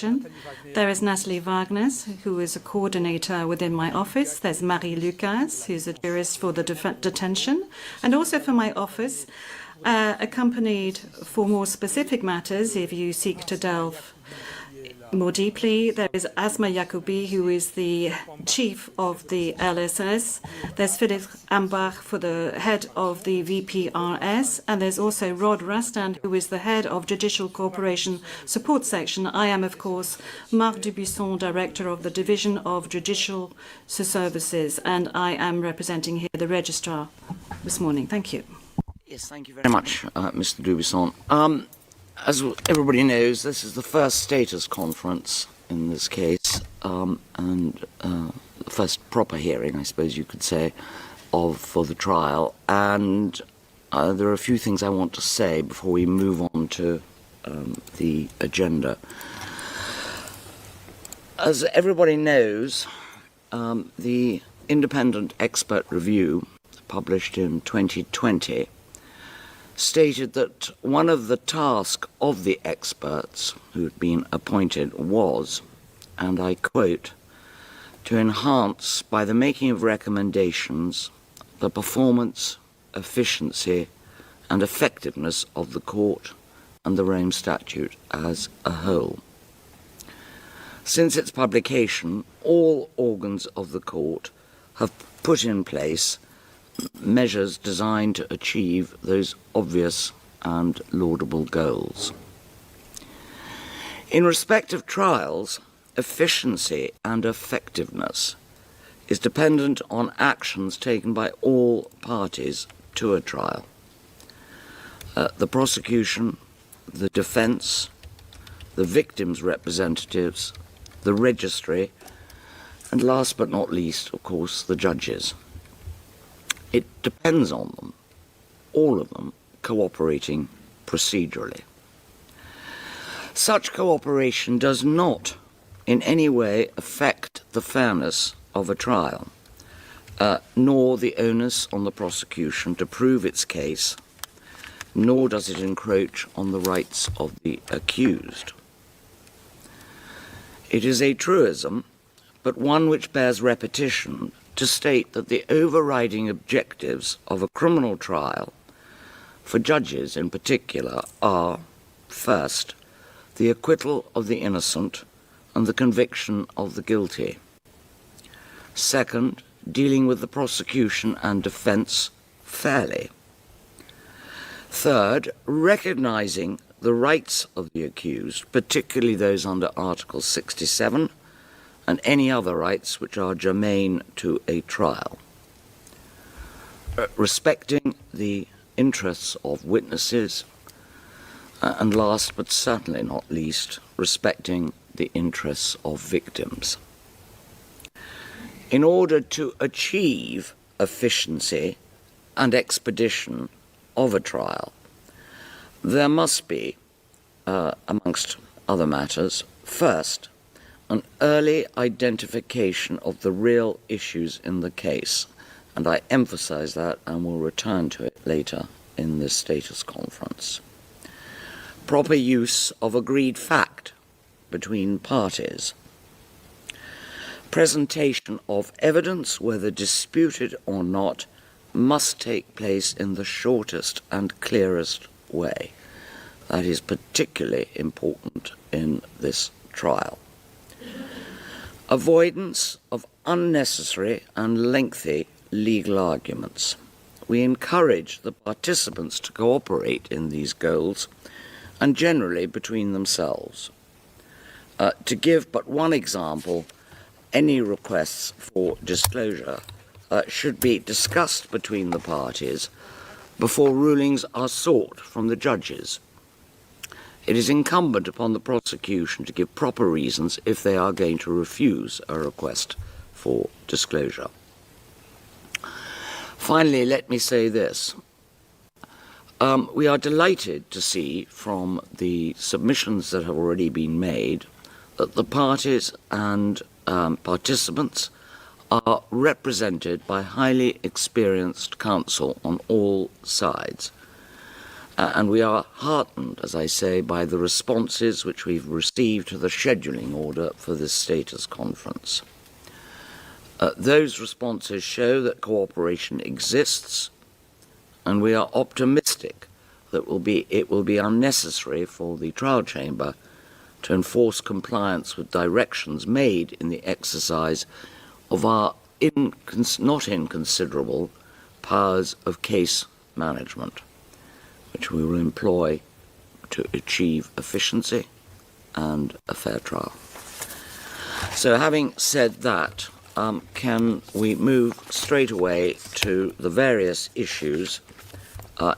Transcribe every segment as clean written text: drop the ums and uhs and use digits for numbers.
section. There is Natalie Wagner, who is a coordinator within my office. There's Marie Lucas, who's a jurist for the detention. And also for my office, accompanied for more specific matters, if you seek to delve more deeply, there is Asma Yacoubi, who is the chief of the LSS. There's Philip Ambach for the head of the VPRS. And there's also Rod Rastan, who is the head of Judicial Cooperation Support Section. I am, of course, Marc Dubuisson, director of the Division of Judicial Services. And I am representing here the registrar this morning. Thank you. Yes, thank you very much, Mr. Dubuisson. As everybody knows, this is the first status conference in this case, and the first proper hearing, I suppose you could say, for the trial. And there are a few things I want to say before we move on to the agenda. As everybody knows, the independent expert review published in 2020 stated that one of the tasks of the experts who had been appointed was, and I quote, to enhance, by the making of recommendations, the performance, efficiency, and effectiveness of the court and the Rome Statute as a whole. Since its publication, all organs of the court have put in place measures designed to achieve those obvious and laudable goals. In respect of trials, efficiency and effectiveness is dependent on actions taken by all parties to a trial. The prosecution, the defence, the victims' representatives, the registry, and last but not least, of course, the judges. It depends on them, all of them, cooperating procedurally. Such cooperation does not in any way affect the fairness of a trial, nor the onus on the prosecution to prove its case, nor does it encroach on the rights of the accused. It is a truism, but one which bears repetition, to state that the overriding objectives of a criminal trial, for judges in particular, are, first, the acquittal of the innocent and the conviction of the guilty. Second, dealing with the prosecution and defence fairly. Third, recognising the rights of the accused, particularly those under Article 67, and any other rights which are germane to a trial. Respecting the interests of witnesses, and last but certainly not least, respecting the interests of victims. In order to achieve efficiency and expedition of a trial, there must be, amongst other matters, first, an early identification of the real issues in the case, and I emphasize that and will return to it later in this status conference. Proper use of agreed fact between parties. Presentation of evidence, whether disputed or not, must take place in the shortest and clearest way. That is particularly important in this trial. Avoidance of unnecessary and lengthy legal arguments. We encourage the participants to cooperate in these goals and generally between themselves. To give but one example, any requests for disclosure should be discussed between the parties before rulings are sought from the judges. It is incumbent upon the prosecution to give proper reasons if they are going to refuse a request for disclosure. Finally, let me say this. We are delighted to see from the submissions that have already been made that the parties and participants are represented by highly experienced counsel on all sides. And we are heartened, as I say, by the responses which we've received to the scheduling order for this status conference. Those responses show that cooperation exists, and we are optimistic that it will be unnecessary for the trial chamber to enforce compliance with directions made in the exercise of our not inconsiderable powers of case management, which we will employ to achieve efficiency and a fair trial. So having said that, can we move straight away to the various issues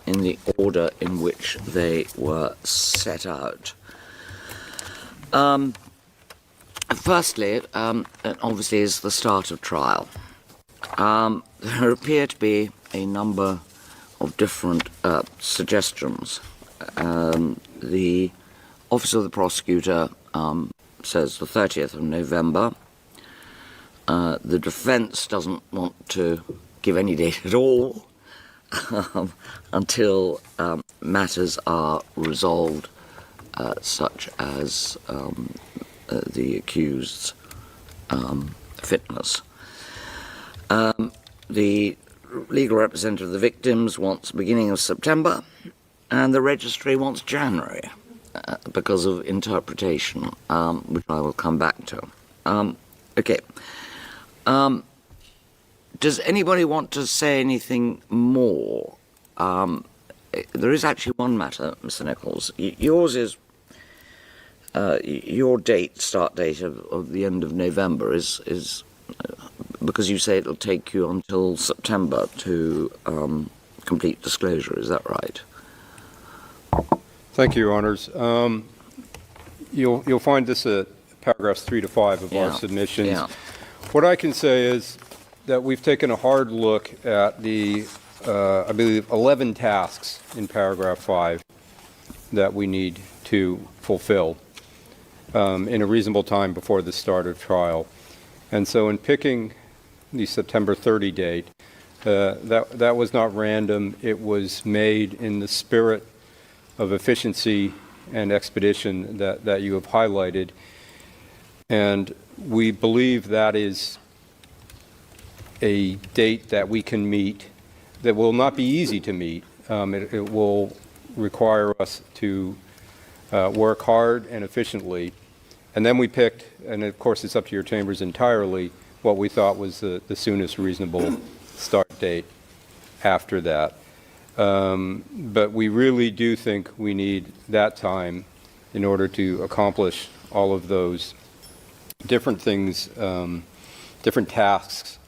in the order in which they were set out? Firstly, obviously, is the start of trial. There appear to be a number of different suggestions. The Office of the Prosecutor says the 30th of November. The defence doesn't want to give any date at all until matters are resolved, such as the accused's fitness. The legal representative of the victims wants beginning of September, and the registry wants January because of interpretation, which I will come back to. Okay. Does anybody want to say anything more? There is actually one matter, Mr. Nichols. Yours is your start date of the end of November is because you say it'll take you until September to complete disclosure. Is that right? Thank you, Your Honors. You'll find this at paragraphs 3 to 5 of our submissions. Yeah. What I can say is that we've taken a hard look at the, I believe, 11 tasks in paragraph 5 that we need to fulfill in a reasonable time before the start of trial. And so in picking the September 30 date, that was not random. It was made in the spirit of efficiency and expedition that you have highlighted. And we believe that is a date that we can meet that will not be easy to meet. It will require us to work hard and efficiently. And then we picked, and of course it's up to your chambers entirely, what we thought was the soonest reasonable start date after that. But we really do think we need that time in order to accomplish all of those different things, different tasks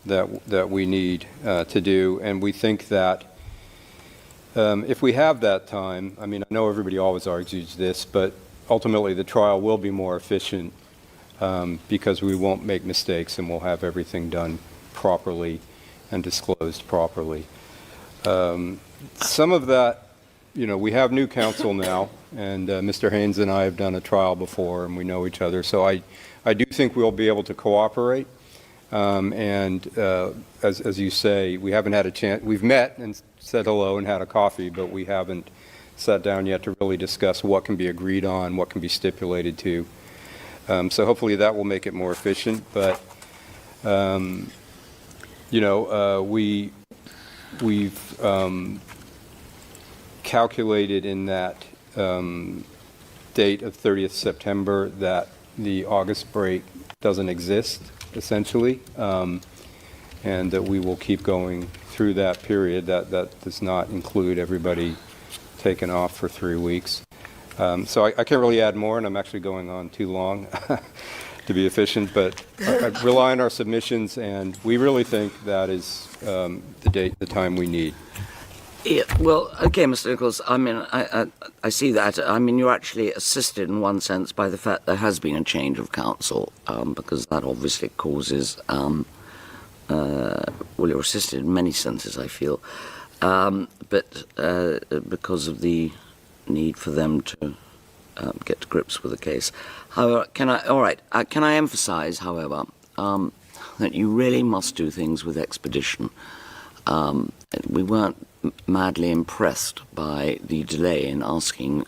that we need to do. And we think that if we have that time, I mean, I know everybody always argues this, but ultimately the trial will be more efficient because we won't make mistakes and we'll have everything done properly and disclosed properly. Some of that, you know, we have new counsel now, and Mr. Haynes and I have done a trial before, and we know each other. So I do think we'll be able to cooperate. And as you say, we haven't had a chance. We've met and said hello and had a coffee, but we haven't sat down yet to really discuss what can be agreed on, what can be stipulated to. So hopefully that will make it more efficient. But you know, we've calculated in that date of 30th September that the August break doesn't exist, essentially, and that we will keep going through that period. That does not include everybody taking off for 3 weeks. So I can't really add more, and I'm actually going on too long to be efficient, but I rely on our submissions, and we really think that is the time we need. Yeah, well, okay, Mr. Nichols, I mean, I see that. I mean, you're actually assisted in one sense by the fact there has been a change of counsel, because that obviously causes, well, you're assisted in many senses, I feel, but because of the need for them to get to grips with the case. However, can I emphasize, however, that you really must do things with expedition. We weren't madly impressed by the delay in asking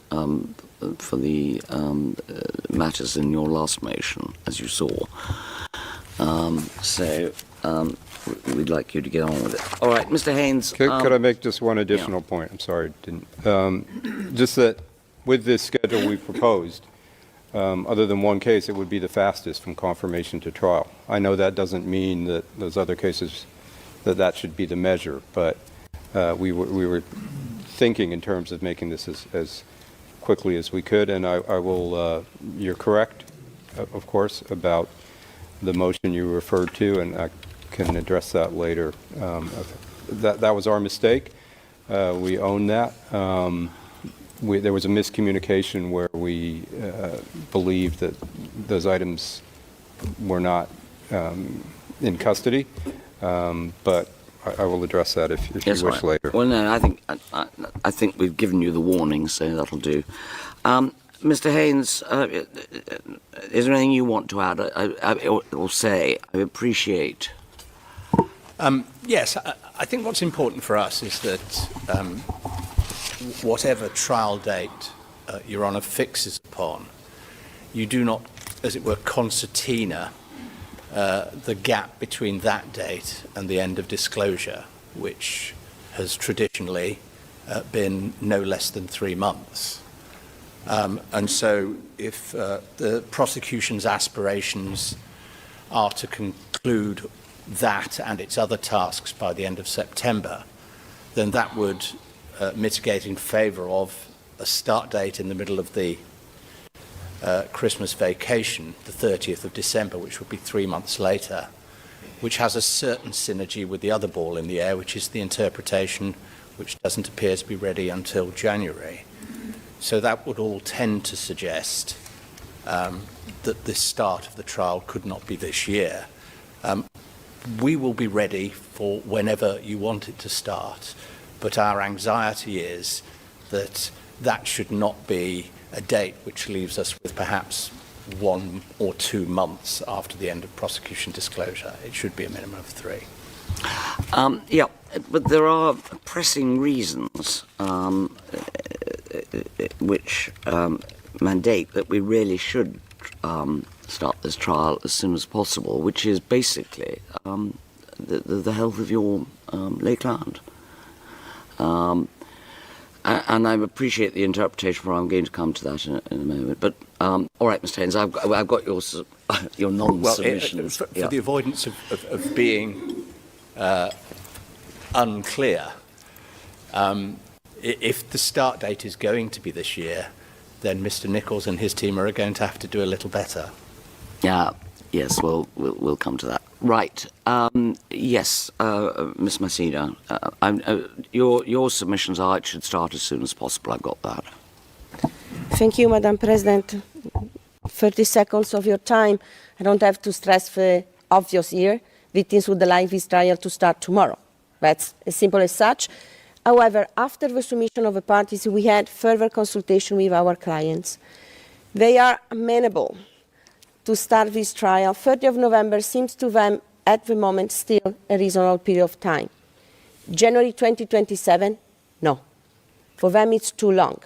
for the matters in your last motion, as you saw. We'd like you to get on with it. All right, Mr. Haynes. Could I make just one additional point? I'm sorry, just that with this schedule we proposed, other than one case, it would be the fastest from confirmation to trial. I know that doesn't mean that those other cases, that should be the measure, but we were thinking in terms of making this as quickly as we could, and I will, you're correct, of course, about the motion you referred to, and I can address that later. That was our mistake. We own that. There was a miscommunication where we believed that those items were not in custody, but I will address that if you wish later. Well, no, I think we've given you the warning, so that'll do. Mr. Haynes, is there anything you want to add or say? I appreciate. Yes, I think what's important for us is that whatever trial date Your Honour fixes upon, you do not, as it were, concertina the gap between that date and the end of disclosure, which has traditionally been no less than 3 months. And so if the prosecution's aspirations are to conclude that and its other tasks by the end of September, then that would mitigate in favour of a start date in the middle of the Christmas vacation, the 30th of December, which would be 3 months later, which has a certain synergy with the other ball in the air, which is the interpretation, which doesn't appear to be ready until January. So that would all tend to suggest that the start of the trial could not be this year. We will be ready for whenever you want it to start, but our anxiety is that that should not be a date which leaves us with perhaps 1 or 2 months after the end of prosecution disclosure. It should be a minimum of 3. Yeah, but there are pressing reasons which mandate that we really should start this trial as soon as possible, which is basically the health of your lay client. And I appreciate the interpretation, for I'm going to come to that in a moment. But all right, Mr. Haynes, I've got your non-submissions. Well, for the avoidance of being unclear, if the start date is going to be this year, then Mr. Nichols and his team are going to have to do a little better. Yeah. Yes. Well, we'll come to that. Right. Yes, Ms. Masida, your submissions are it should start as soon as possible. I've got that. Thank you, Madam President. 30 seconds of your time. I don't have to stress the obvious here. Victims would like this trial to start tomorrow. That's as simple as such. However, after the submission of the parties, we had further consultation with our clients. They are amenable to start this trial. 30th of November seems to them at the moment still a reasonable period of time. January 2027, no. For them it's too long.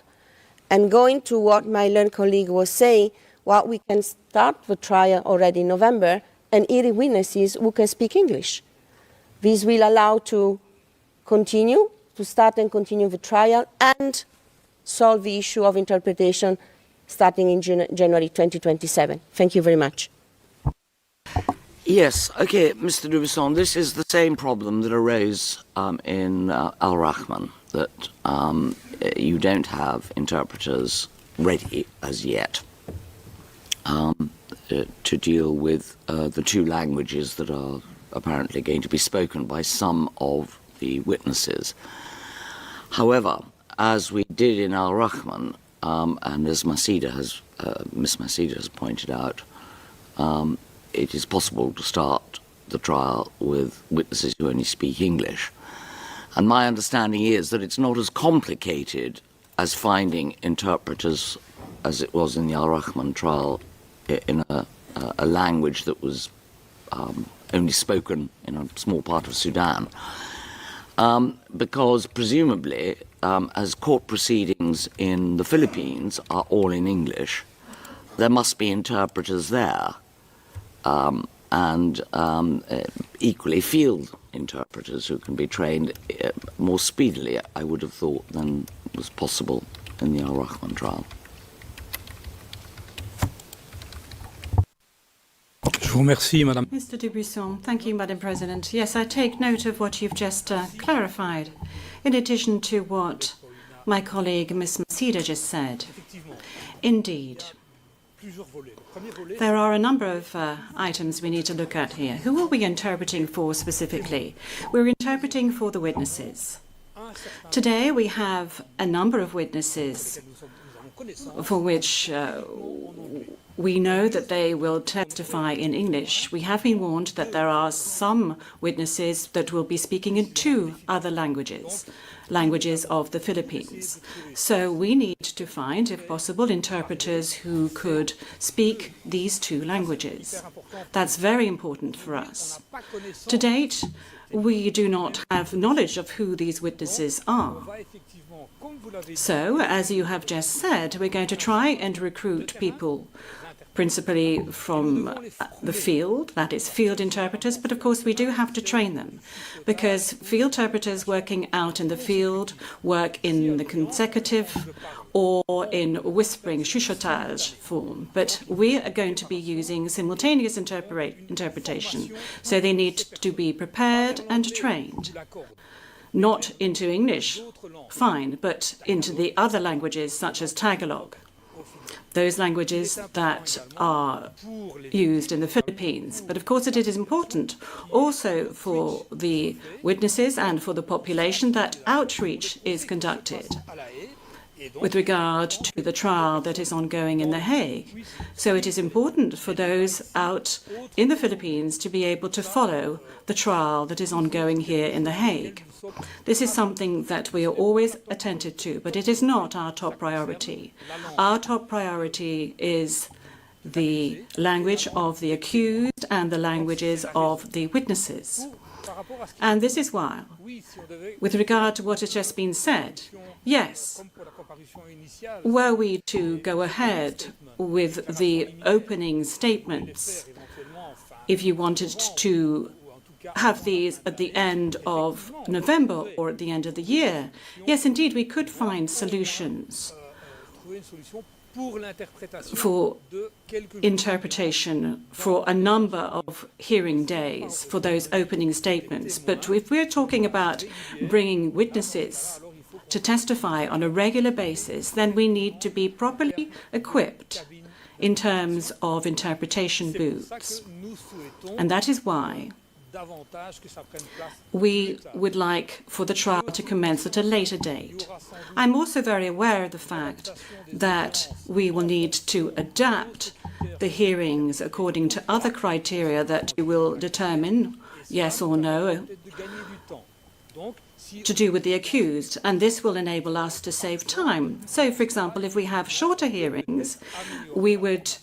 And going to what my learned colleague was saying, well, we can start the trial already in November and hearing witnesses who can speak English. This will allow to start and continue the trial and solve the issue of interpretation starting in January 2027. Thank you very much. Yes, okay, Mr. Dubuisson, this is the same problem that arose in Al Rahman, that you don't have interpreters ready as yet to deal with the 2 languages that are apparently going to be spoken by some of the witnesses. However, as we did in Al Rahman, and as Ms. Masida has pointed out, it is possible to start the trial with witnesses who only speak English. And my understanding is that it's not as complicated as finding interpreters as it was in the Al Rahman trial in a language that was only spoken in a small part of Sudan. because presumably, as court proceedings in the Philippines are all in English, there must be interpreters there, and equally field interpreters who can be trained more speedily, I would have thought, than was possible in the Al-Rahman trial. Mr. Dubuisson, thank you, Madam President. Yes, I take note of what you've just clarified, in addition to what my colleague Ms. Masida just said. Indeed, there are a number of items we need to look at here. Who are we interpreting for specifically? We're interpreting for the witnesses. Today we have a number of witnesses for which we know that they will testify in English. We have been warned that there are some witnesses that will be speaking in 2 other languages of the Philippines. So we need to find, if possible, interpreters who could speak these 2 languages. That's very important for us. To date, we do not have knowledge of who these witnesses are. So, as you have just said, we're going to try and recruit people principally from the field, that is field interpreters, but of course we do have to train them, because field interpreters working out in the field work in the consecutive or in whispering, chuchotage form. But we are going to be using simultaneous interpretation, so they need to be prepared and trained. Not into English, fine, but into the other languages such as Tagalog, those languages that are used in the Philippines. But of course it is important also for the witnesses and for the population that outreach is conducted with regard to the trial that is ongoing in The Hague. So it is important for those out in the Philippines to be able to follow the trial that is ongoing here in The Hague. This is something that we are always attentive to, but it is not our top priority. Our top priority is the language of the accused and the languages of the witnesses. And this is why, with regard to what has just been said, yes, were we to go ahead with the opening statements, if you wanted to have these at the end of November or at the end of the year, yes, indeed, we could find solutions for interpretation for a number of hearing days for those opening statements. But if we're talking about bringing witnesses to testify on a regular basis, then we need to be properly equipped in terms of interpretation booths. And that is why we would like for the trial to commence at a later date. I'm also very aware of the fact that we will need to adapt the hearings according to other criteria that we will determine, yes or no, to do with the accused, and this will enable us to save time. So, for example, if we have shorter hearings, we would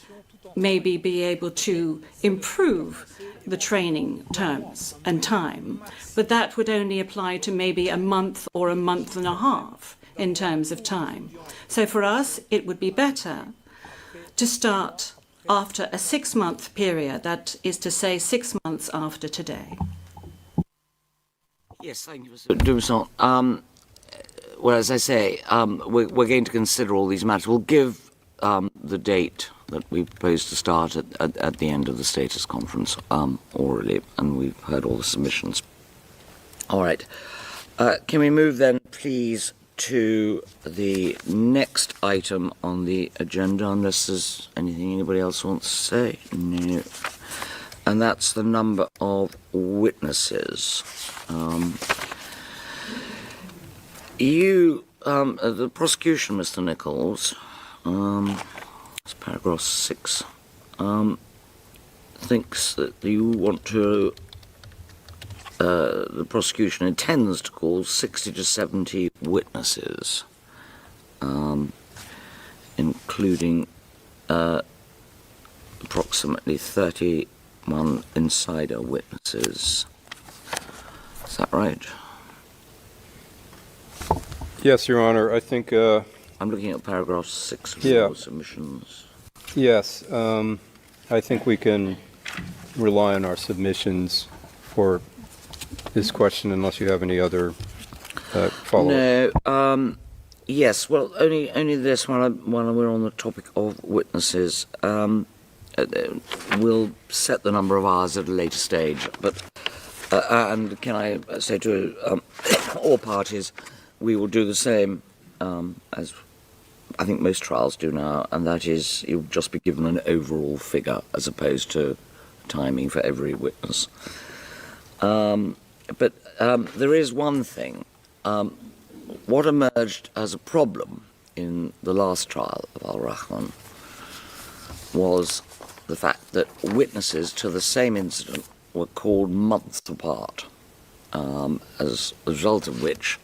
maybe be able to improve the training terms and time, but that would only apply to maybe a month or a month and a half in terms of time. So for us, it would be better to start after a 6-month period, that is to say 6 months after today. Yes, thank you, Mr. Dubuisson. Well, as I say, we're going to consider all these matters. We'll give the date that we propose to start at the end of the status conference orally, and we've heard all the submissions. All right. Can we move then, please, to the next item on the agenda, unless there's anything anybody else wants to say? No. And that's the number of witnesses. The prosecution, Mr. Nichols, it's paragraph 6, thinks that you want to, the prosecution intends to call 60 to 70 witnesses, including approximately 31 insider witnesses. Is that right? Yes, Your Honor. I think, I'm looking at paragraph 6 of your submissions. yes, I think we can rely on our submissions for this question unless you have any other follow-up. No, yes, well, only this, while we're on the topic of witnesses, we'll set the number of hours at a later stage, but, and can I say to all parties, we will do the same as I think most trials do now, and that is you'll just be given an overall figure as opposed to timing for every witness. But there is one thing. What emerged as a problem in the last trial of Al-Rahman was the fact that witnesses to the same incident were called months apart, as a result of which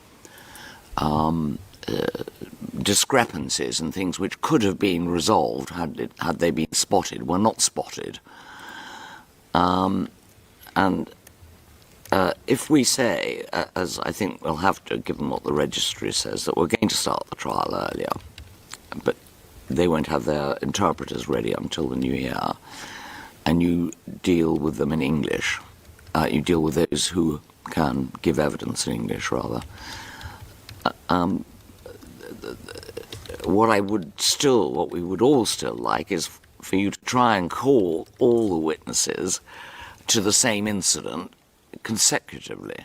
discrepancies and things which could have been resolved had they been spotted were not spotted. If we say, as I think we'll have to, given what the registry says, that we're going to start the trial earlier, but they won't have their interpreters ready until the new year, and you deal with them in English, you deal with those who can give evidence in English, rather. What we would all still like is for you to try and call all the witnesses to the same incident consecutively.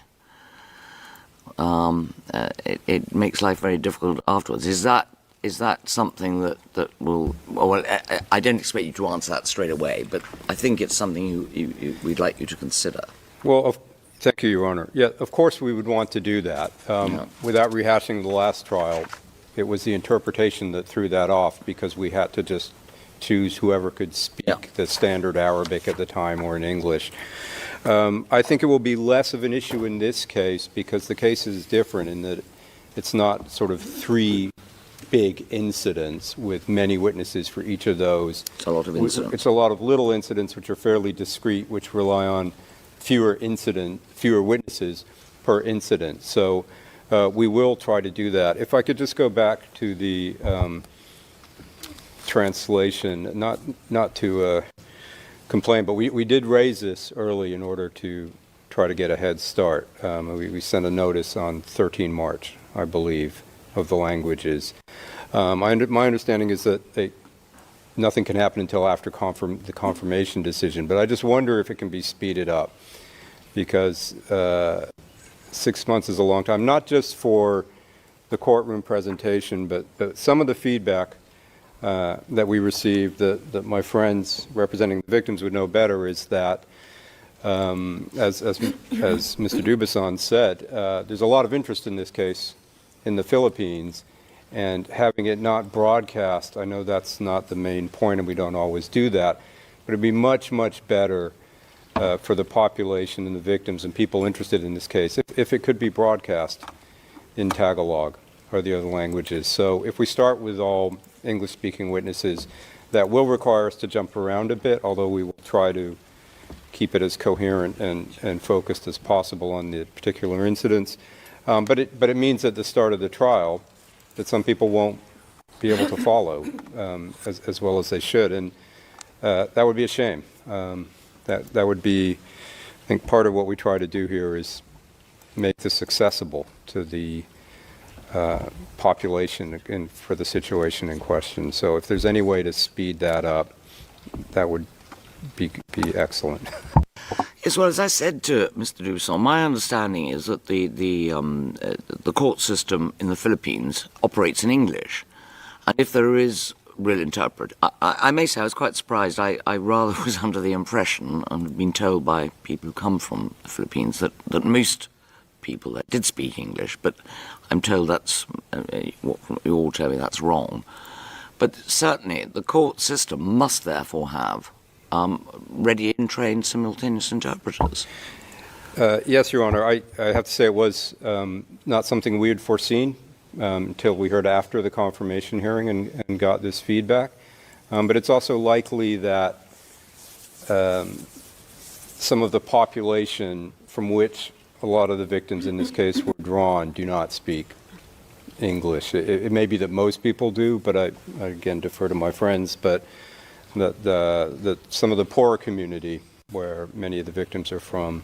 It makes life very difficult afterwards. Is that something that will? Well, I don't expect you to answer that straight away, but I think it's something we'd like you to consider. Well, thank you, Your Honor. Yeah, of course we would want to do that. Without rehashing the last trial, it was the interpretation that threw that off because we had to just choose whoever could speak the standard Arabic at the time or in English. I think it will be less of an issue in this case because the case is different in that it's not sort of three big incidents with many witnesses for each of those. It's a lot of incidents. It's a lot of little incidents which are fairly discrete, which rely on fewer witnesses per incident. So we will try to do that. If I could just go back to the translation, not to complain, but we did raise this early in order to try to get a head start. We sent a notice on 13 March, I believe, of the languages. My understanding is that nothing can happen until after the confirmation decision, but I just wonder if it can be speeded up because 6 months is a long time, not just for the courtroom presentation, but some of the feedback that we received that my friends representing the victims would know better is that, as Mr. Dubuisson said, there's a lot of interest in this case in the Philippines, and having it not broadcast, I know that's not the main point, and we don't always do that, but it'd be much, much better for the population and the victims and people interested in this case if it could be broadcast in Tagalog or the other languages. So if we start with all English-speaking witnesses, that will require us to jump around a bit, although we will try to keep it as coherent and focused as possible on the particular incidents. But it means at the start of the trial that some people won't be able to follow as well as they should, and that would be a shame. That would be, I think, part of what we try to do here is make this accessible to the population and for the situation in question. So if there's any way to speed that up, that would be excellent. Yes, well, as I said to Mr. Dubuisson, my understanding is that the court system in the Philippines operates in English, and if there is real interpret, I may say I was quite surprised. I rather was under the impression, and have been told by people who come from the Philippines, that most people there did speak English, but I'm told that's, what you all tell me, that's wrong. But certainly the court system must therefore have ready and trained simultaneous interpreters. Yes, Your Honor. I have to say it was not something we had foreseen until we heard after the confirmation hearing and got this feedback. But it's also likely that some of the population from which a lot of the victims in this case were drawn do not speak English. It may be that most people do, but I again defer to my friends, but some of the poorer community where many of the victims are from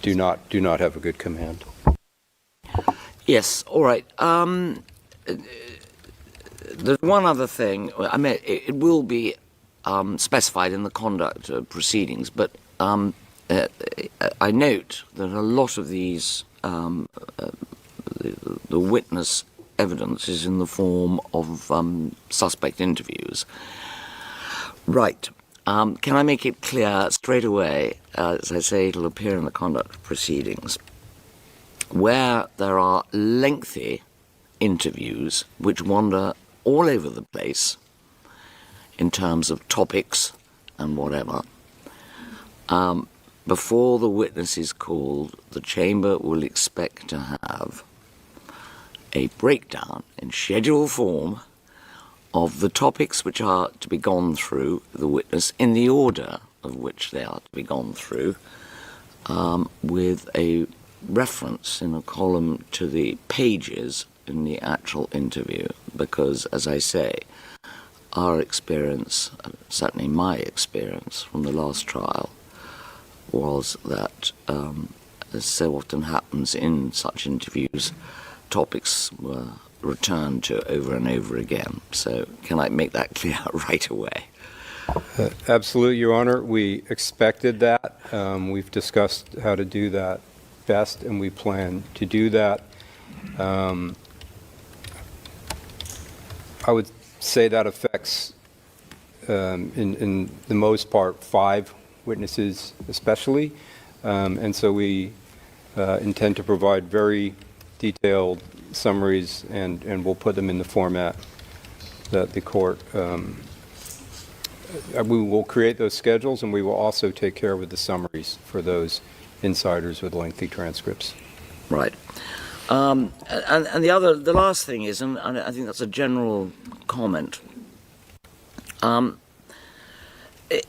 do not have a good command. Yes, all right. There's one other thing. I mean, it will be specified in the conduct proceedings, but I note that a lot of these, the witness evidence is in the form of suspect interviews. Right. Can I make it clear straight away, as I say, it'll appear in the conduct proceedings, where there are lengthy interviews which wander all over the place in terms of topics and whatever. Before the witness is called, the chamber will expect to have a breakdown in schedule form of the topics which are to be gone through the witness in the order of which they are to be gone through, with a reference in a column to the pages in the actual interview, because, as I say, our experience, certainly my experience from the last trial, was that, as so often happens in such interviews, topics were returned to over and over again. So can I make that clear right away? Absolutely, Your Honor. We expected that. We've discussed how to do that best, and we plan to do that. I would say that affects, in the most part, 5 witnesses especially, and so we intend to provide very detailed summaries, and we'll put them in the format that the court, we will create those schedules, and we will also take care with the summaries for those insiders with lengthy transcripts. Right. And the last thing is, and I think that's a general comment, it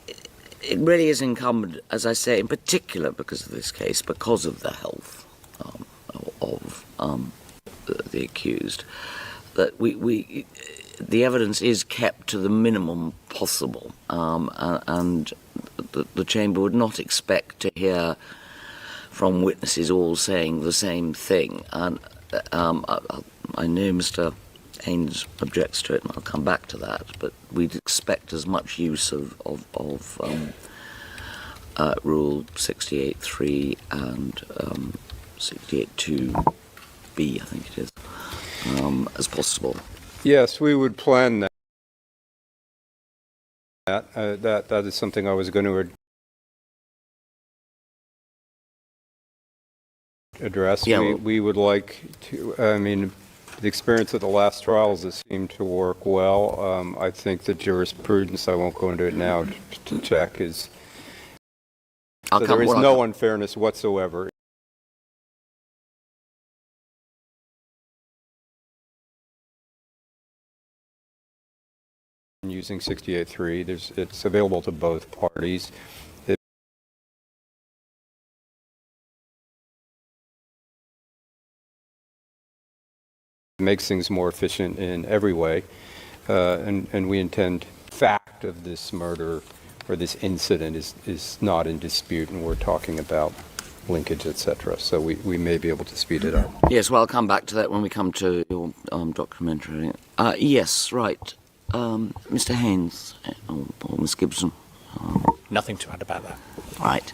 really is incumbent, as I say, in particular because of this case, because of the health of the accused, that the evidence is kept to the minimum possible, and the chamber would not expect to hear from witnesses all saying the same thing. And I know Mr. Haynes objects to it, and I'll come back to that, but we'd expect as much use of Rule 68.3 and 68.2b, I think it is, as possible. Yes, we would plan that. That is something I was going to address. Yeah, we would like to, I mean, the experience of the last trials, it seemed to work well. I think the jurisprudence, I won't go into it now to check, is so there is no unfairness whatsoever in using 68.3. It's available to both parties. Makes things more efficient in every way, and we intend fact of this murder or this incident is not in dispute, and we're talking about linkage, etc. So we may be able to speed it up. Yes, well, I'll come back to that when we come to your documentary. Yes, right. Mr. Haynes or Ms. Gibson. Nothing to add about that. Right.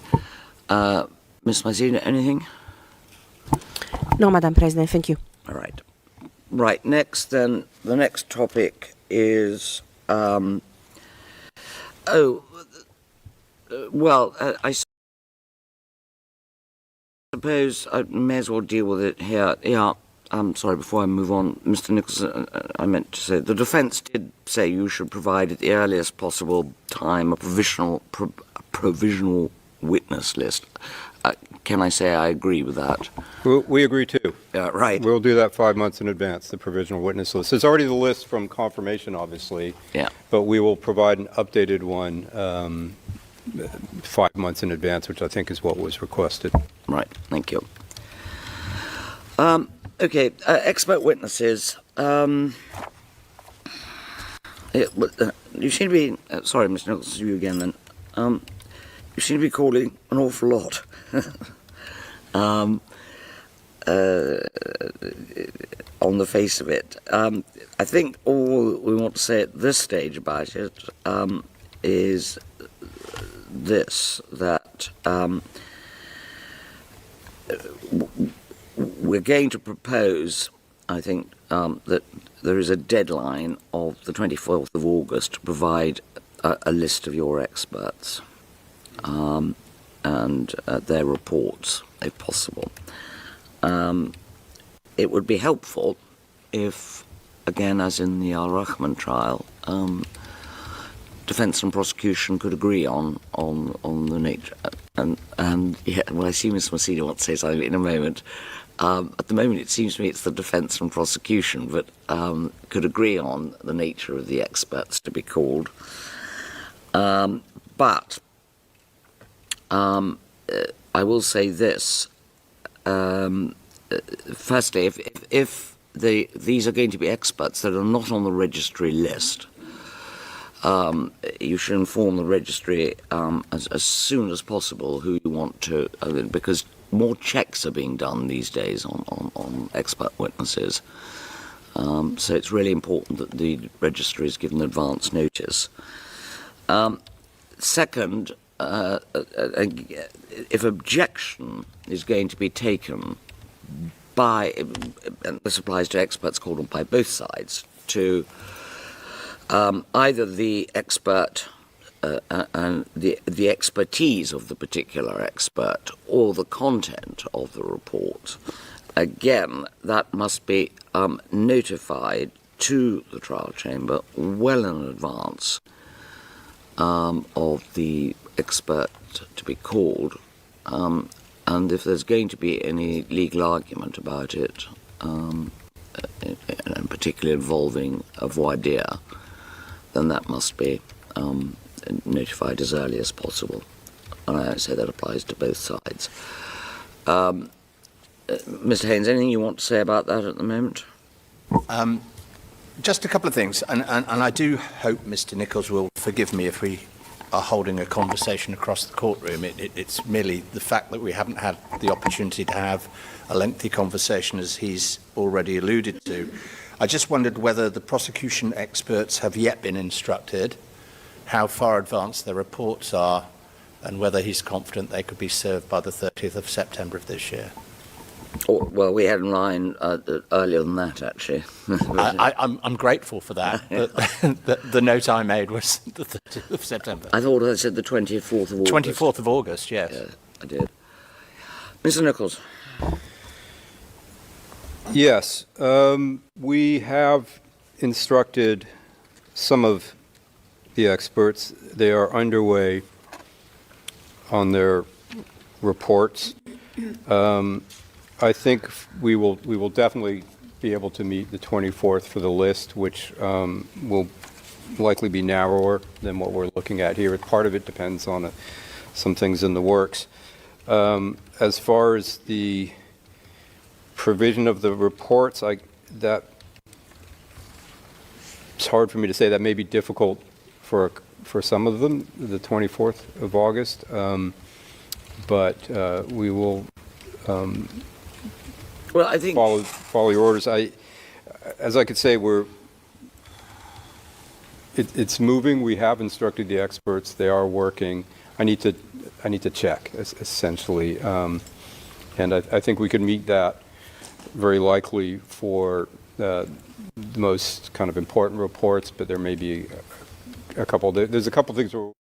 Ms. Mazzina, anything? No, Madam President, thank you. All right. Right, next then, the next topic is, I suppose I may as well deal with it here. Yeah, I'm sorry, before I move on, Mr. Nicholson, I meant to say, the defence did say you should provide at the earliest possible time a provisional witness list. Can I say I agree with that? We agree too. Right. We'll do that 5 months in advance, the provisional witness list. It's already the list from confirmation, obviously. Yeah. But we will provide an updated one 5 months in advance, which I think is what was requested. Right. Thank you. Okay, expert witnesses. You seem to be... sorry, Mr. Nicholson, you again then. You seem to be calling an awful lot. On the face of it. I think all we want to say at this stage about it is this, that we're going to propose, I think, that there is a deadline of the 24th of August to provide a list of your experts and their reports, if possible. It would be helpful if, again, as in the Al Rahman trial, defence and prosecution could agree on the nature. And yeah, well, I see Ms. Messina wants to say something in a moment. At the moment, it seems to me it's the defence and prosecution, but could agree on the nature of the experts to be called. But I will say this. Firstly, if these are going to be experts that are not on the registry list, you should inform the registry as soon as possible who you want to, because more checks are being done these days on expert witnesses. So it's really important that the registry is given advance notice. Second, if objection is going to be taken by, and this applies to experts called on by both sides, to either the expert and the expertise of the particular expert or the content of the report, again, that must be notified to the trial chamber well in advance of the expert to be called. And if there's going to be any legal argument about it, and particularly involving a voir dire, then that must be notified as early as possible. And I say that applies to both sides. Mr. Haynes, anything you want to say about that at the moment? Just a couple of things, and I do hope Mr. Nichols will forgive me if we are holding a conversation across the courtroom. It's merely the fact that we haven't had the opportunity to have a lengthy conversation, as he's already alluded to. I just wondered whether the prosecution experts have yet been instructed, how far advanced their reports are, and whether he's confident they could be served by the 30th of September of this year. Oh, well, we had in line earlier than that, actually. I'm grateful for that. But the note I made was the 30th of September. I thought I said the 24th of August. 24th of August, yes. Yeah, I did. Mr. Nichols. Yes, we have instructed some of the experts. They are underway on their reports. I think we will definitely be able to meet the 24th for the list, which will likely be narrower than what we're looking at here. Part of it depends on some things in the works. As far as the provision of the reports, it's hard for me to say. That may be difficult for some of them, the 24th of August, but we will Well, I think follow your orders. As I could say, it's moving. We have instructed the experts; they are working. I need to check essentially, and I think we could meet that very likely for the most kind of important reports. But there may be a couple. There's a couple things where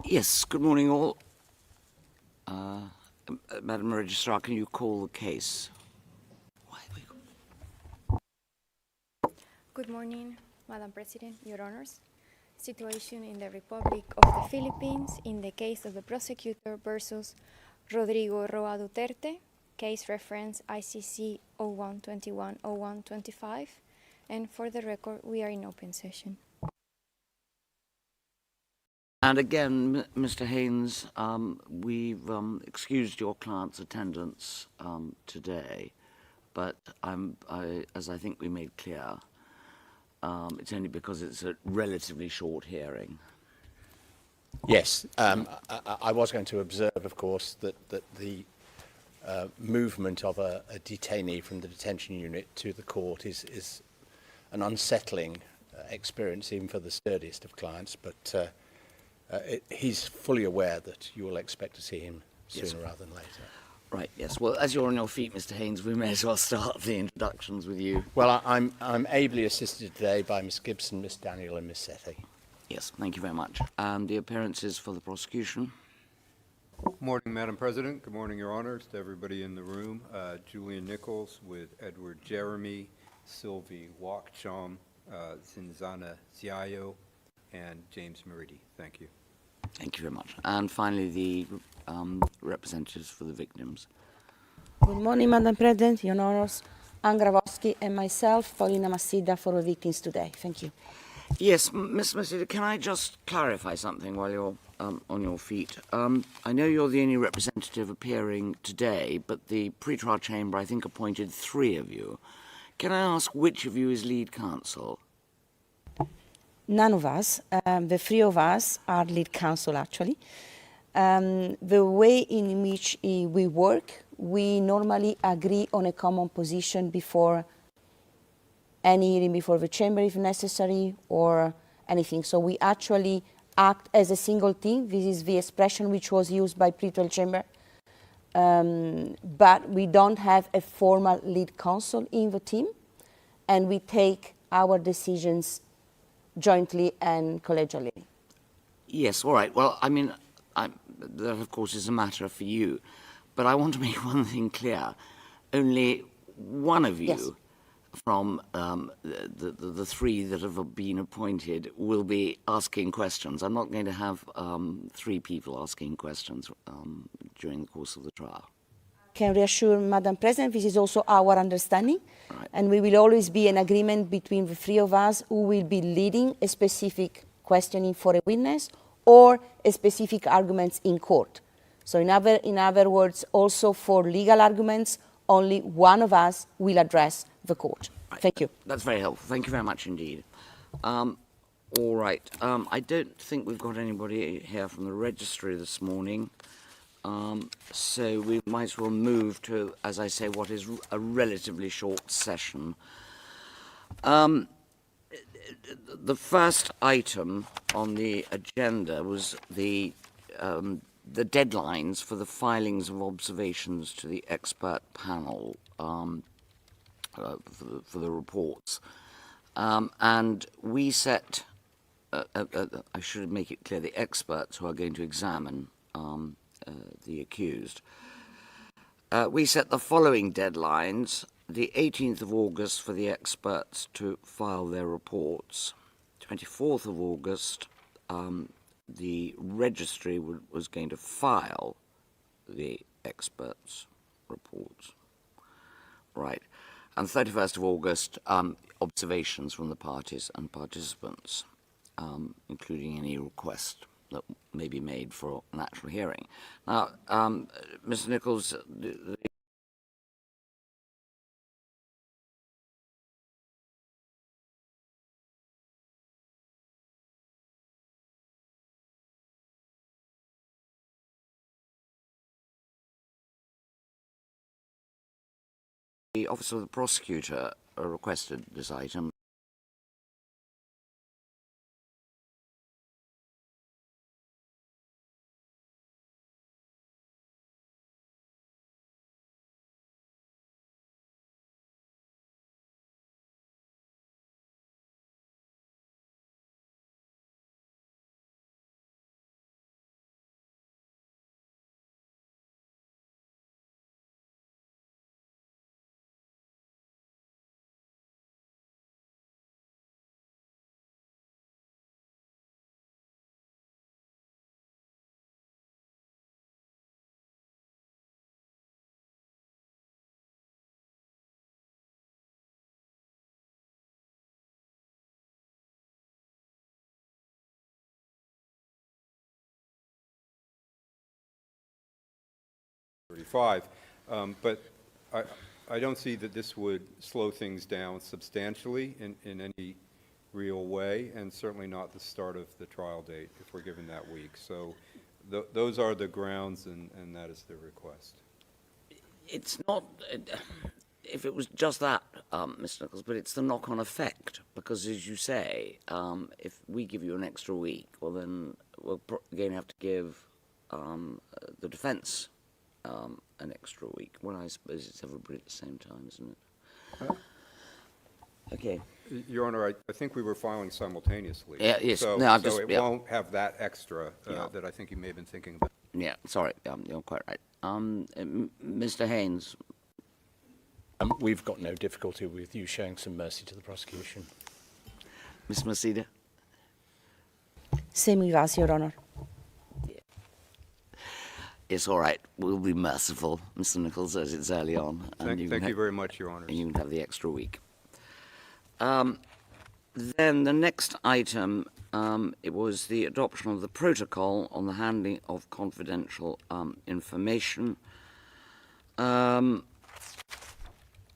Yes, good morning all. Madam Registrar, can you call the case? Good morning, Madam President, Your Honors. Situation in the Republic of the Philippines in the case of the prosecutor versus Rodrigo Roa Duterte, case reference ICC 0121-0125, and for the record, we are in open session. And again, Mr. Haynes, we've excused your client's attendance today, but as I think we made clear, it's only because it's a relatively short hearing. Yes, I was going to observe, of course, that the movement of a detainee from the detention unit to the court is an unsettling experience, even for the sturdiest of clients, but he's fully aware that you will expect to see him sooner rather than later. Right, yes. Well, as you're on your feet, Mr. Haynes, we may as well start the introductions with you. Well, I'm ably assisted today by Miss Gibson, Miss Daniel and Miss Sethi. Yes, thank you very much. And the appearances for the prosecution? Morning, Madam President. Good morning, Your Honors, to everybody in the room. Julian Nichols with Edward Jeremy, Sylvie Wakcham, Zinzana Ziayo, and James Meridi. Thank you. Thank you very much. And finally, the representatives for the victims. Good morning, Madam President, Your Honors, Ann Grabowski and myself, Paulina Massidda, for the victims today. Thank you. Yes, Ms. Massidda, can I just clarify something while you're on your feet? I know you're the only representative appearing today, but the pretrial chamber, I think, appointed 3 of you. Can I ask which of you is lead counsel? None of us, the 3 of us are lead counsel actually. The way in which we work, we normally agree on a common position before any hearing before the chamber if necessary or anything. So we actually act as a single team. This is the expression which was used by pretrial chamber. But we don't have a formal lead counsel in the team, and we take our decisions jointly and collegially. Yes, all right. Well, I mean, that, of course, is a matter for you. But I want to make one thing clear. Only one of you Yes. from the 3 that have been appointed will be asking questions. I'm not going to have 3 people asking questions during the course of the trial. Can reassure Madam President, this is also our understanding, Right. and we will always be an agreement between the 3 of us who will be leading a specific questioning for a witness or a specific arguments in court. So in other words, also for legal arguments, only one of us will address the court. Right. Thank you. That's very helpful. Thank you very much indeed. All right. I don't think we've got anybody here from the registry this morning. So we might as well move to, as I say, what is a relatively short session. The first item on the agenda was the deadlines for the filings of observations to the expert panel for the reports. And we set, I should make it clear, the experts who are going to examine the accused. We set the following deadlines: the 18th of August for the experts to file their reports, 24th of August the registry was going to file the experts' reports. Right. And 31st of August, observations from the parties and participants, including any request that may be made for an actual hearing. Now, Mr. Nichols, the Office of the Prosecutor requested this item. 5. But I don't see that this would slow things down substantially in any real way, and certainly not the start of the trial date if we're given that week. So those are the grounds, and that is the request. It's not, if it was just that, Mr. Nichols, but it's the knock-on effect, because as you say, if we give you an extra week, well then we're going to have to give the defence an extra week. Well, I suppose it's everybody at the same time, isn't it? Okay. Your Honor, I think we were filing simultaneously. Yeah, yes. So, No, so it won't have that extra that I think you may have been thinking about. Yeah, sorry, you're quite right. Mr. Haynes. We've got no difficulty with you showing some mercy to the prosecution. Ms. Masida? Same with us, Your Honor. It's all right. We'll be merciful, Mr. Nichols, as it's early on. Thank you very much, Your Honor. And you can have the extra week. Then the next item, it was the adoption of the protocol on the handling of confidential information.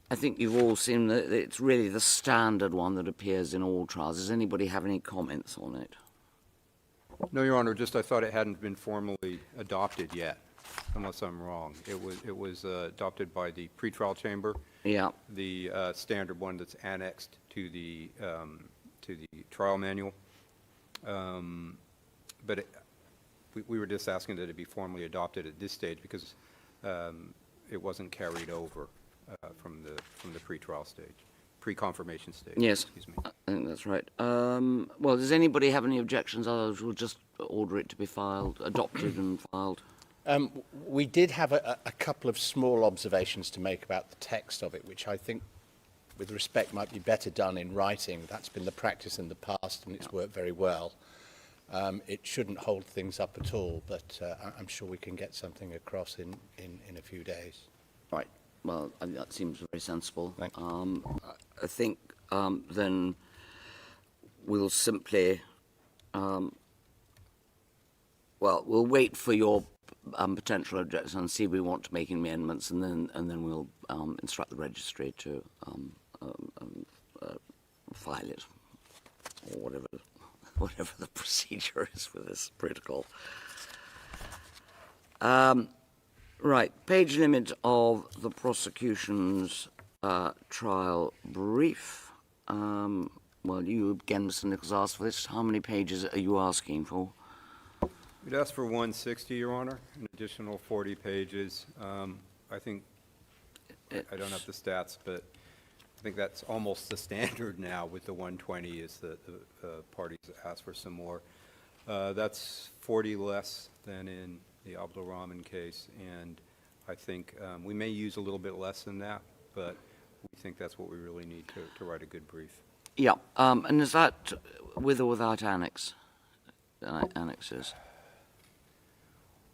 I think you've all seen that it's really the standard one that appears in all trials. Does anybody have any comments on it? No, Your Honor, just I thought it hadn't been formally adopted yet, unless I'm wrong. It was adopted by the pretrial chamber. Yeah. The standard one that's annexed to the trial manual. But we were just asking that it be formally adopted at this stage because it wasn't carried over from the pretrial stage, pre-confirmation stage. Yes, excuse me. I think that's right. Well, does anybody have any objections? Otherwise, we'll just order it to be filed, adopted and filed. We did have a couple of small observations to make about the text of it, which I think, with respect, might be better done in writing. That's been the practice in the past, and it's worked very well. It shouldn't hold things up at all, but I'm sure we can get something across in a few days. Right. Well, that seems very sensible. Thank you. I think then we'll simply, well, we'll wait for your potential objections and see if we want to make amendments, and then we'll instruct the registry to file it, or whatever the procedure is for this protocol. Right, page limit of the prosecution's trial brief. Well, you again, Mr. Nichols, asked for this. How many pages are you asking for? We'd ask for 160, Your Honor, an additional 40 pages. I think, I don't have the stats, but I think that's almost the standard now with the 120 is that the parties ask for some more. That's 40 less than in the Abdulrahman case, and I think we may use a little bit less than that, but we think that's what we really need to write a good brief. Yeah, and is that with or without annexes?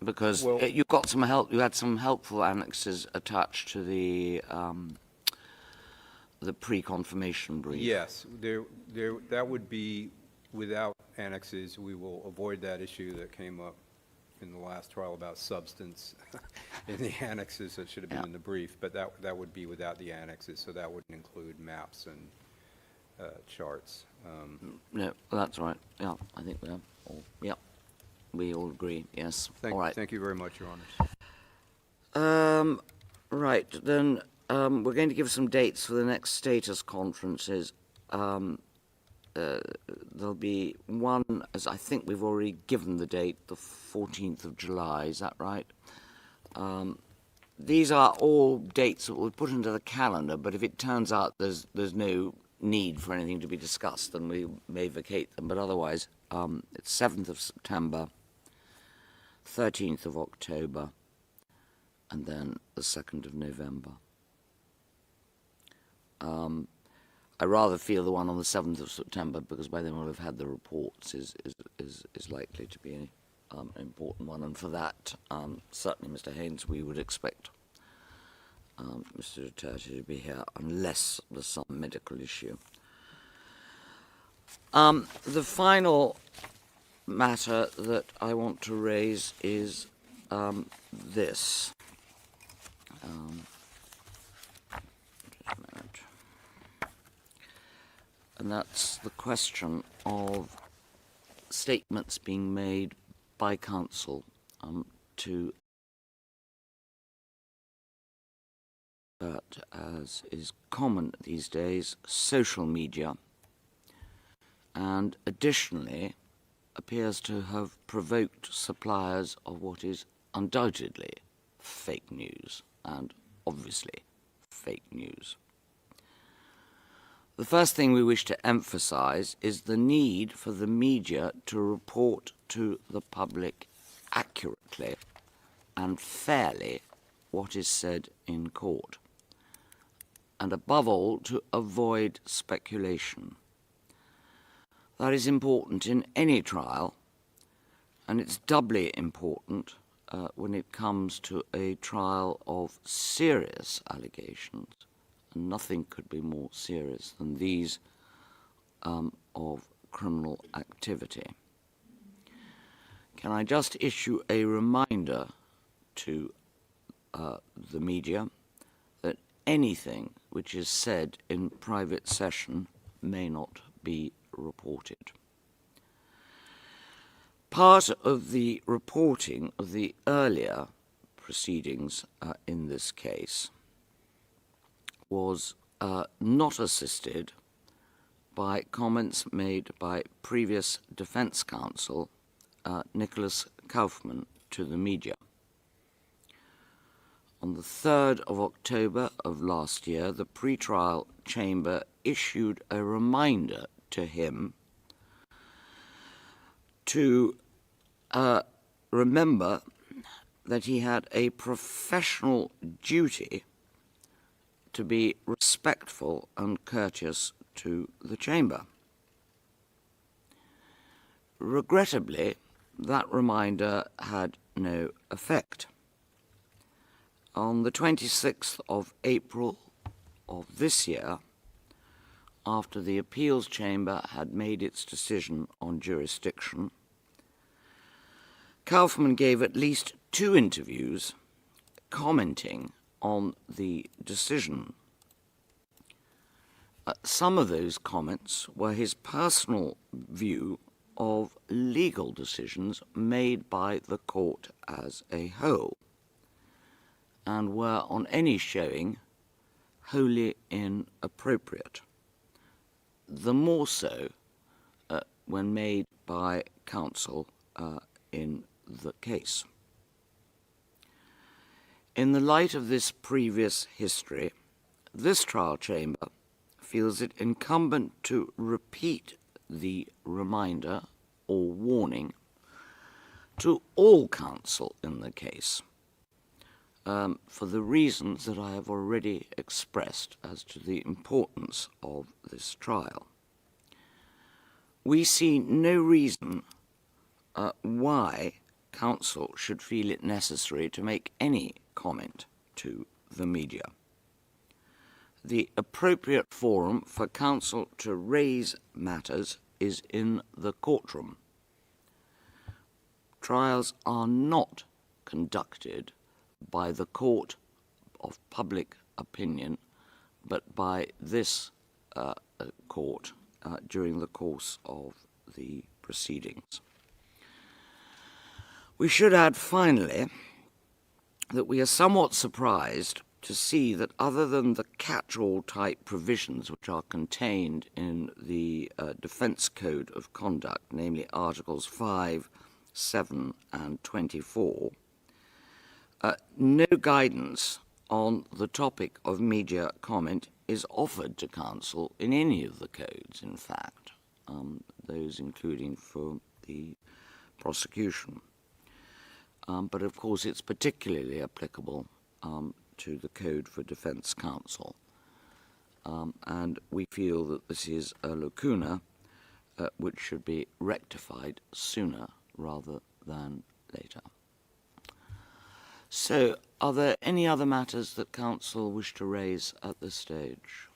Because Well, you got some help. You had some helpful annexes attached to the pre-confirmation brief. Yes, that would be without annexes. We will avoid that issue that came up in the last trial about substance in the annexes that should have been in the brief, but that would be without the annexes, so that wouldn't include maps and charts. No, that's right. Yeah, I think we have all. Yeah, we all agree. Yes. All right. Thank you very much, Your Honors. Right, then we're going to give some dates for the next status conferences. There'll be one, as I think we've already given the date, the 14th of July, is that right? These are all dates that we'll put into the calendar, but if it turns out there's no need for anything to be discussed, then we may vacate them. But otherwise, it's 7th of September, 13th of October, and then the 2nd of November. I rather feel the one on the 7th of September, because by then we'll have had the reports, is likely to be an important one. And for that, certainly, Mr. Haynes, we would expect Mr. Duterte to be here, unless there's some medical issue. The final matter that I want to raise is this. just a minute. And that's the question of statements being made by counsel to as is common these days, social media, and additionally appears to have provoked suppliers of what is undoubtedly fake news, and obviously fake news. The first thing we wish to emphasize is the need for the media to report to the public accurately and fairly what is said in court, and above all, to avoid speculation. That is important in any trial, and it's doubly important when it comes to a trial of serious allegations, and nothing could be more serious than these of criminal activity. Can I just issue a reminder to the media that anything which is said in private session may not be reported. Part of the reporting of the earlier proceedings in this case was not assisted by comments made by previous defense counsel Nicholas Kaufmann to the media. On the 3rd of October of last year, the pretrial chamber issued a reminder to him to remember that he had a professional duty to be respectful and courteous to the chamber. Regrettably, that reminder had no effect. On the 26th of April of this year, after the appeals chamber had made its decision on jurisdiction, Kaufmann gave at least 2 interviews commenting on the decision. Some of those comments were his personal view of legal decisions made by the court as a whole, and were on any showing wholly inappropriate. The more so when made by counsel in the case. In the light of this previous history, this trial chamber feels it incumbent to repeat the reminder or warning to all counsel in the case, for the reasons that I have already expressed as to the importance of this trial. We see no reason why counsel should feel it necessary to make any comment to the media. The appropriate forum for counsel to raise matters is in the courtroom. Trials are not conducted by the court of public opinion, but by this court during the course of the proceedings. We should add finally that we are somewhat surprised to see that other than the catch-all type provisions which are contained in the Defence Code of Conduct, namely Articles 5, 7 and 24, no guidance on the topic of media comment is offered to counsel in any of the codes, in fact, those including for the prosecution. But of course it's particularly applicable to the Code for Defence Counsel. And we feel that this is a lacuna which should be rectified sooner rather than later. So, are there any other matters that counsel wish to raise at this stage?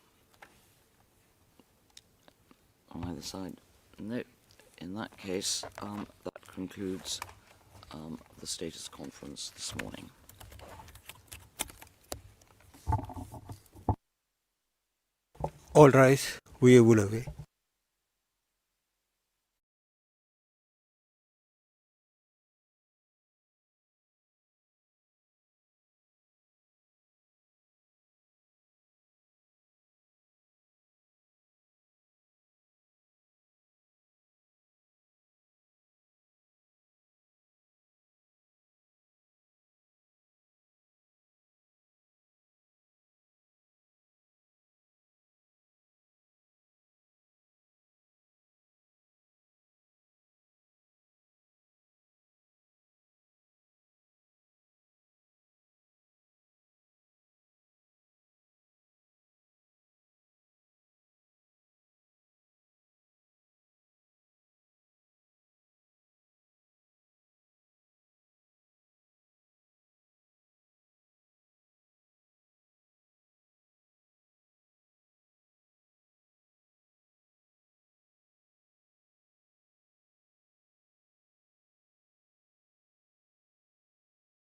On either side? No. In that case, that concludes the status conference this morning. all rise, we will obey.